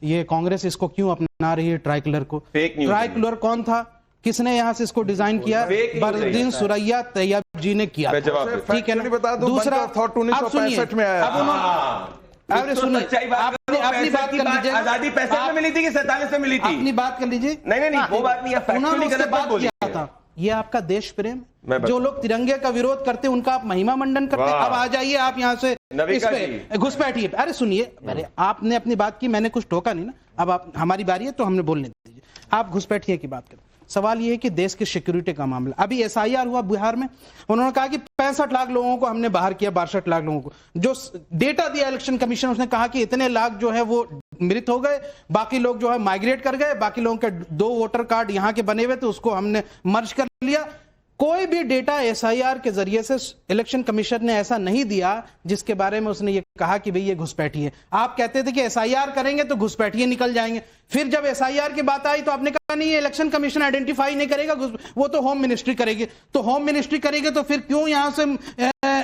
ये कांग्रेस इसको क्यों अपना रही है ट्राई कलर को। ट्राई कलर कौन था, किसने यहाँ से इसको डिजाइन किया? बरदीन सुरैया तैयब जी ने किया, ठीक है ना। दूसरा, अब सुनिए, अरे सुनिए, अपनी बात कर लीजिए। आजादी पैसे में मिली थी कि 47 में मिली थी? अपनी बात कर लीजिए। नहीं, वो बात नहीं, उन्होंने उससे बात किया था। ये आपका देश प्रेम, जो लोग तिरंगे का विरोध करते हैं उनका आप महिमा मंडन करते हैं। अब आ जाइए आप यहाँ से इस पे घुसपैठिए। अरे सुनिए, अरे आपने अपनी बात की, मैंने कुछ टोका नहीं ना। अब आप, हमारी बारी है तो हमने बोलने दीजिए। आप घुसपैठिए की बात करें। सवाल ये है कि देश की सिक्योरिटी का मामला, अभी SIR हुआ बिहार में, उन्होंने कहा कि 65 लाख लोगों को हमने बाहर किया, 62 लाख लोगों को। जो डेटा दिया इलेक्शन कमीशन, उसने कहा कि इतने लाख जो है वो मृत हो गए, बाकी लोग जो है माइग्रेट कर गए, बाकी लोगों के 2 वोटर कार्ड यहाँ के बने हुए थे उसको हमने मर्ज कर लिया। कोई भी डेटा SIR के जरिए से इलेक्शन कमीशन ने ऐसा नहीं दिया जिसके बारे में उसने ये कहा कि भाई ये घुसपैठी है। आप कहते थे कि SIR करेंगे तो घुसपैठिए निकल जाएंगे, फिर जब SIR की बात आई तो आपने कहा नहीं, इलेक्शन कमीशन आइडेंटिफाई नहीं करेगा, वो तो होम मिनिस्ट्री करेगी। तो होम मिनिस्ट्री करेगी तो फिर क्यों यहां से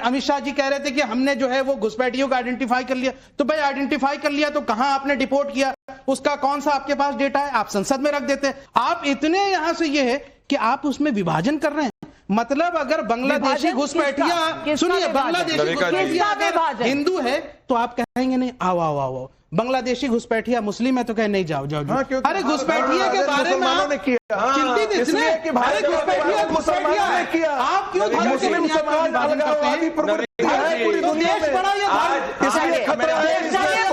अमित शाह जी कह रहे थे कि हमने जो है वो घुसपैठियों को आइडेंटिफाई कर लिया। तो भाई आइडेंटिफाई कर लिया तो कहां आपने डिपोर्ट किया, उसका कौन सा आपके पास डेटा है? आप संसद में रख देते। आप इतने यहां से ये है कि आप उसमें विभाजन कर रहे हैं। मतलब अगर बांग्लादेशी घुसपैठिया, सुनिए, बांग्लादेशी घुसपैठिया हिंदू है तो आप कहेंगे नहीं आओ आओ आओ, बांग्लादेशी घुसपैठिया मुस्लिम है तो कहे नहीं जाओ जाओ जाओ। अरे घुसपैठिया के बारे में आप चिंतित इसलिए कि अरे घुसपैठिया है, आप क्यों मुस्लिम समाज अलगाववादी पूरी दुनिया में बड़ा ये खतरा है।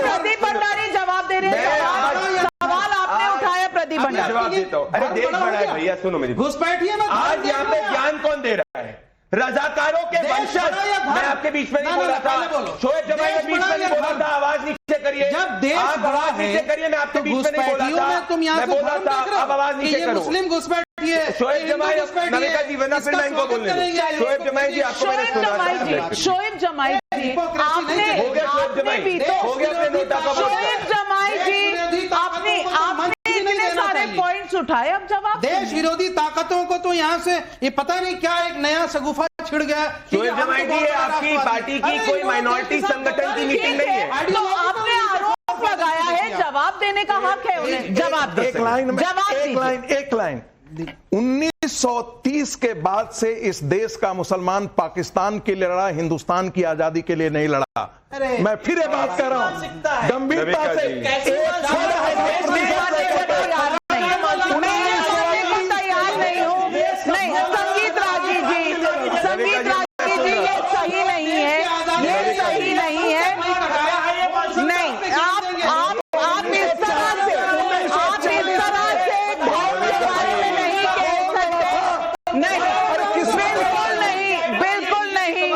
प्रदीप भंडारी जवाब दे रहे हैं। सवाल आपने उठाया प्रदीप भंडारी। जवाब देता हूं। अरे देश बड़ा है भैया, सुनो मेरी घुसपैठिया में आज यहाँ पे ज्ञान कौन दे रहा है? रजाकारों के वंशज। मैं आपके बीच में नहीं बोला था, शोएब जमाई के बीच में नहीं बोला था, आवाज नीचे करिए। जब देश आवाज नीचे करिए, मैं आपके बीच में नहीं बोला था, तुम मैं बोला था अब आवाज नीचे करो। मुस्लिम घुसपैठिए शोएब जमाई, नविका जी वरना फिर मैं इनको बोलने दूं। शोएब जमाई जी, आपको मैंने सुना था। शोएब जमाई जी, आपने हो गया शोएब जमाई, हो गया अपने नोटा का। शोएब जमाई जी, आपने इतने सारे पॉइंट्स उठाए, अब जवाब। देश विरोधी ताकतों को तो यहाँ से ये पता नहीं क्या एक नया सगुफा छिड़ गया। शोएब जमाई जी, आपकी पार्टी की कोई माइनॉरिटी संगठन की मीटिंग नहीं है तो आपने आरोप लगाया है, जवाब देने का हक है उन्हें। जवाब एक लाइन में, जवाब एक लाइन 1930 के बाद से इस देश का मुसलमान पाकिस्तान के लिए लड़ा, हिंदुस्तान की आजादी के लिए नहीं लड़ा। मैं फिर ये बात कर रहा हूं गंभीरता से। तैयार नहीं हूँ। नहीं, संगीत राजी जी, संगीत राजी जी, ये सही नहीं है, ये सही नहीं है। नहीं, आप इस तरह से नहीं कह सकते। नहीं, बिल्कुल नहीं,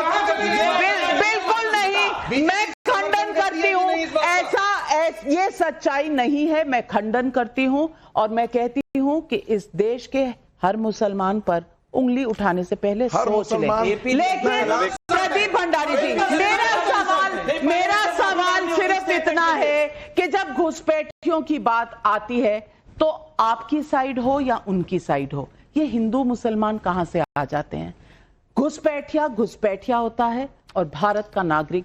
बिल्कुल नहीं। मैं खंडन करती हूँ, ये सच्चाई नहीं है। मैं खंडन करती हूँ और मैं कहती हूँ कि इस देश के हर मुसलमान पर उंगली उठाने से पहले सोच लें। लेकिन प्रदीप भंडारी जी, मेरा सवाल सिर्फ इतना है कि जब घुसपैठियों की बात आती है तो आपकी साइड हो या उनकी साइड हो, ये हिंदू मुसलमान कहां से आ जाते हैं? घुसपैठिया होता है और भारत का नागरिक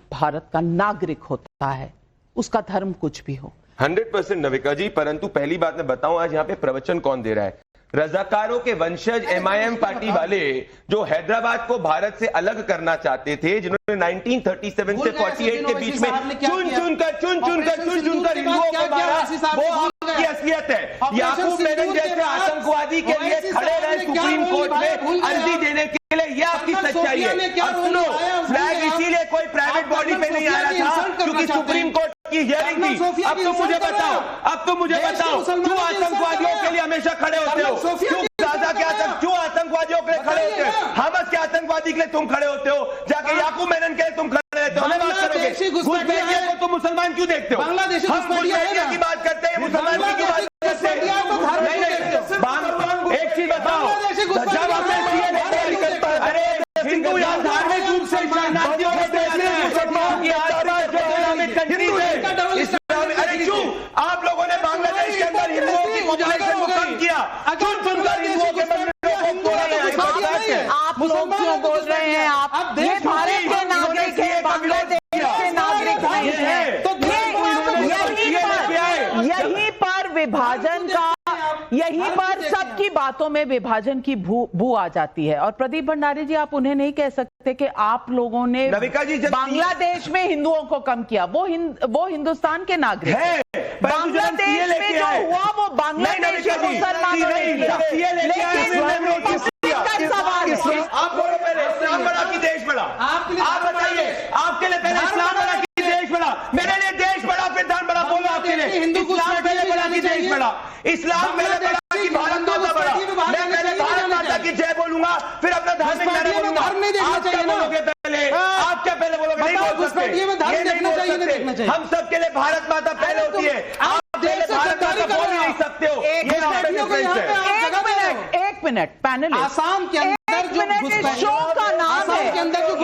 होता है, उसका धर्म कुछ भी हो। 100% नविका जी, परंतु पहली बात मैं बताऊं, आज यहाँ पे प्रवचन कौन दे रहा है? रजाकारों के वंशज एमआईएम पार्टी वाले, जो हैदराबाद को भारत से अलग करना चाहते थे, जिन्होंने 1937 से 48 के बीच में चुन चुनकर हिंदुओं को मारा, वो आपकी असलियत है। याकूब मेनन जैसे आतंकवादी के लिए खड़े रहे सुप्रीम कोर्ट में अर्जी देने के लिए, यह आपकी सच्चाई है। अब सुनो, फ्लैग इसीलिए कोई प्राइवेट बॉडी पे नहीं आ रहा था क्योंकि सुप्रीम कोर्ट की हियरिंग थी। अब तो मुझे बताओ, क्यों आतंकवादियों के लिए हमेशा खड़े होते हो? क्यों गाजा के क्यों आतंकवादियों के लिए खड़े होते हो? हमास के आतंकवादी के लिए तुम खड़े होते हो, जाके याकूब मेनन के लिए तुम खड़े रहते हो। हमें बात करोगे घुसपैठिया को तुम मुसलमान क्यों देखते हो? हम घुसपैठिया की बात करते हैं, मुसलमान की बात करते हैं। एक चीज बताओ, जब हमने अरे हिंदू या धार्मिक रूप से शरणार्थियों को देखते हैं, अरे क्यों आप लोगों ने बांग्लादेश के अंदर हिंदुओं की पॉपुलेशन को कम किया? चुनकर हिंदुओं के मंदिरों को आप लोग क्यों बोल रहे हैं? आप ये भारत के नागरिक है, बांग्लादेश के नागरिक नहीं है। तो यहीं पर विभाजन का, यहीं पर सबकी बातों में विभाजन की बू आ जाती है। और प्रदीप भंडारी जी, आप उन्हें नहीं कह सकते कि आप लोगों ने बांग्लादेश में हिंदुओं को कम किया। वो हिंदुस्तान के नागरिक हैं। बांग्लादेश में जो हुआ वो बांग्लादेशी मुसलमानों ने किया। इस्लाम बड़ा कि देश बड़ा? आप बताइए, आपके लिए पहले इस्लाम बड़ा कि देश बड़ा? मेरे लिए देश बड़ा, फिर धर्म बड़ा। बोलो आपके लिए इस्लाम पहले बड़ा कि देश बड़ा? इस्लाम पहले बड़ा कि भारत माता बड़ा? मैं पहले भारत माता की जय बोलूंगा, फिर अपना धार्मिक मैंने बोलूंगा। आप क्या बोलोगे पहले? आप क्या पहले बोलोगे? नहीं बोल सकते, ये नहीं बोल सकते। हम सबके लिए भारत माता पहले होती है। आप पहले भारत माता बोल नहीं सकते हो। एक मिनट पैनलिस्ट, आसाम के अंदर जो शो का नाम है,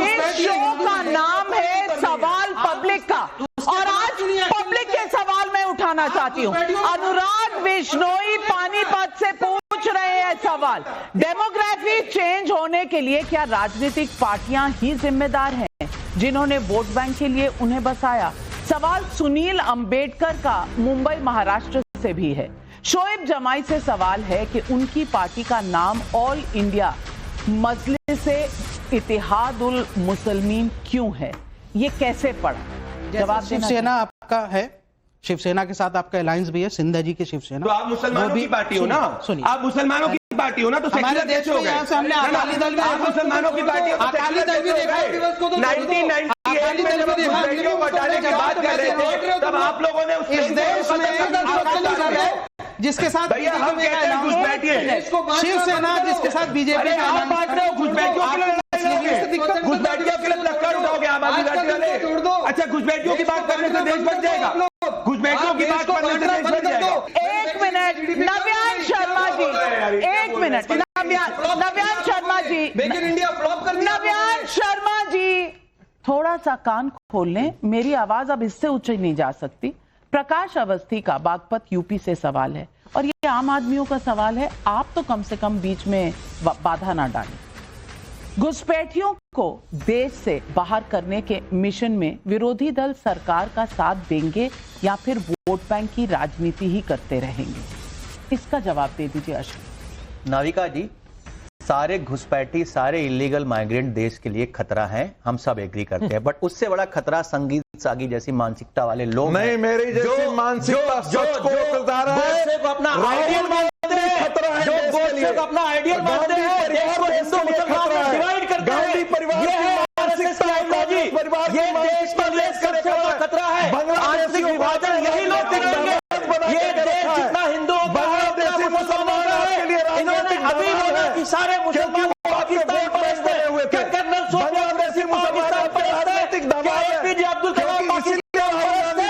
इस शो का नाम है सवाल पब्लिक का, और आज पब्लिक के सवाल मैं उठाना चाहती हूँ। अनुराग बिश्नोई पानीपत से पूछ रहे हैं सवाल, डेमोग्राफी चेंज होने के लिए क्या राजनीतिक पार्टियां ही जिम्मेदार हैं जिन्होंने वोट बैंक के लिए उन्हें बसाया? सवाल सुनील अंबेडकर का मुंबई महाराष्ट्र से भी है। शोएब जमाई से सवाल है कि उनकी पार्टी का नाम ऑल इंडिया मजलिसे इत्तेहादुल मुस्लिमीन क्यों है? ये कैसे पड़ा? जवाब शिवसेना आपका है, शिवसेना के साथ आपका अलायंस भी है, सिंधिया जी की शिवसेना। तो आप मुसलमानों की पार्टी हो ना, आप मुसलमानों की पार्टी हो ना, तो हमारे देश में यहाँ से हमने अकाली दल भी, आप मुसलमानों की पार्टी, अकाली दल भी देखा, 1998 में जब घुसपैठियों को हटाने की बात कर रहे थे, तब आप लोगों ने इस देश में जिसके साथ भैया हम कहते हैं घुसपैठिए, शिवसेना जिसके साथ बीजेपी का आप बात रहे हो घुसपैठियों के लिए, घुसपैठियों के लिए लक्कड़ उठाओगे आम आदमी पार्टी वाले। अच्छा, घुसपैठियों की बात करने से देश बच जाएगा, घुसपैठियों की बात करने से देश बच जाएगा। एक मिनट नव्यान शर्मा जी, एक मिनट नव्यान शर्मा जी, नव्यान शर्मा जी, थोड़ा सा कान खोल लें, मेरी आवाज अब इससे ऊंची नहीं जा सकती। प्रकाश अवस्थी का बागपत यूपी से सवाल है और ये आम आदमियों का सवाल है, आप तो कम से कम बीच में बाधा ना डालें। घुसपैठियों को देश से बाहर करने के मिशन में विरोधी दल सरकार का साथ देंगे या फिर वोट बैंक की राजनीति ही करते रहेंगे? इसका जवाब दे दीजिए अशोक। नाविका जी, सारे घुसपैठी, सारे इलीगल माइग्रेंट देश के लिए खतरा है, हम सब एग्री करते हैं, बट उससे बड़ा खतरा संगीत सागी जैसी मानसिकता वाले लोग नहीं, मेरी जैसी मानसिकता सच को बता रहा है, अपना आइडियल मानते हैं, खतरा है, जो गोडसे को अपना आइडियल मानते हैं, देश को हिंदू मुसलमान में डिवाइड करते हैं, गांधी परिवार ये है आरएसएस की आइडियोलॉजी, ये देश के लिए सबसे बड़ा खतरा है। आंतरिक विभाजन यही लोग करेंगे, ये देश जितना हिंदू बांग्लादेशी मुसलमान है, इन्होंने अभी बोला कि सारे मुसलमान पाकिस्तान परस्त है, क्या कर्नल सोनिया मुसलमान परस्त है, क्या एपीजे अब्दुल कलाम पाकिस्तान परस्त है?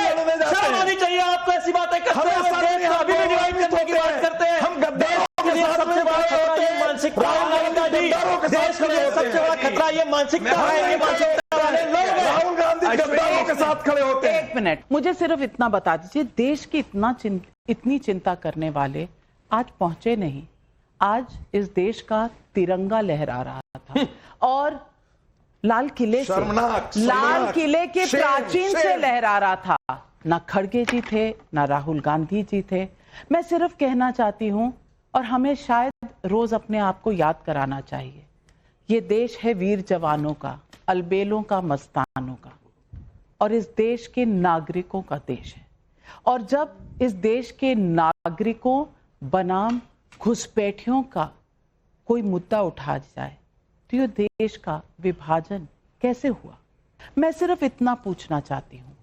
शर्म आनी चाहिए आपको ऐसी बातें करते हैं, देश को अभी भी डिवाइड करने की बात करते हैं। हम गद्दारों के लिए सबसे बड़ा खतरा ये मानसिकता है, देश के लिए सबसे बड़ा खतरा ये मानसिकता है, ये मानसिकता वाले लोग राहुल गांधी गद्दारों के साथ खड़े होते हैं। एक मिनट, मुझे सिर्फ इतना बता दीजिए, देश की इतनी चिंता करने वाले आज पहुंचे नहीं। आज इस देश का तिरंगा लहरा रहा था और लाल किले से, लाल किले के प्राचीन से लहरा रहा था। ना खड़गे जी थे, ना राहुल गांधी जी थे। मैं सिर्फ कहना चाहती हूं, और हमें शायद रोज अपने आप को याद कराना चाहिए, ये देश है वीर जवानों का, अलबेलों का, मस्तानों का, और इस देश के नागरिकों का देश है। और जब इस देश के नागरिकों बनाम घुसपैठियों का कोई मुद्दा उठा जाए तो ये देश का विभाजन कैसे हुआ? मैं सिर्फ इतना पूछना चाहती हूं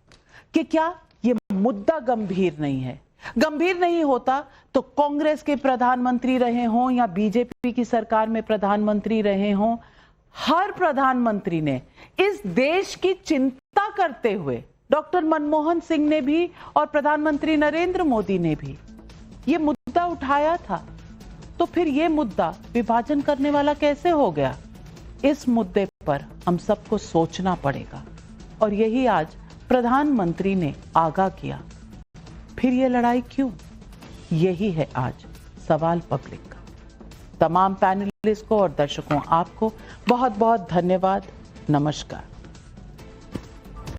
कि क्या ये मुद्दा गंभीर नहीं है? गंभीर नहीं होता तो कांग्रेस के प्रधानमंत्री रहे हों या बीजेपी की सरकार में प्रधानमंत्री रहे हों, हर प्रधानमंत्री ने इस देश की चिंता करते हुए, डॉक्टर मनमोहन सिंह ने भी और प्रधानमंत्री नरेंद्र मोदी ने भी ये मुद्दा उठाया था। तो फिर ये मुद्दा विभाजन करने वाला कैसे हो गया? इस मुद्दे पर हम सबको सोचना पड़ेगा और यही आज प्रधानमंत्री ने आगाह किया। फिर ये लड़ाई क्यों? यही है आज सवाल पब्लिक का। तमाम पैनलिस्ट को और दर्शकों आपको बहुत बहुत धन्यवाद। नमस्कार।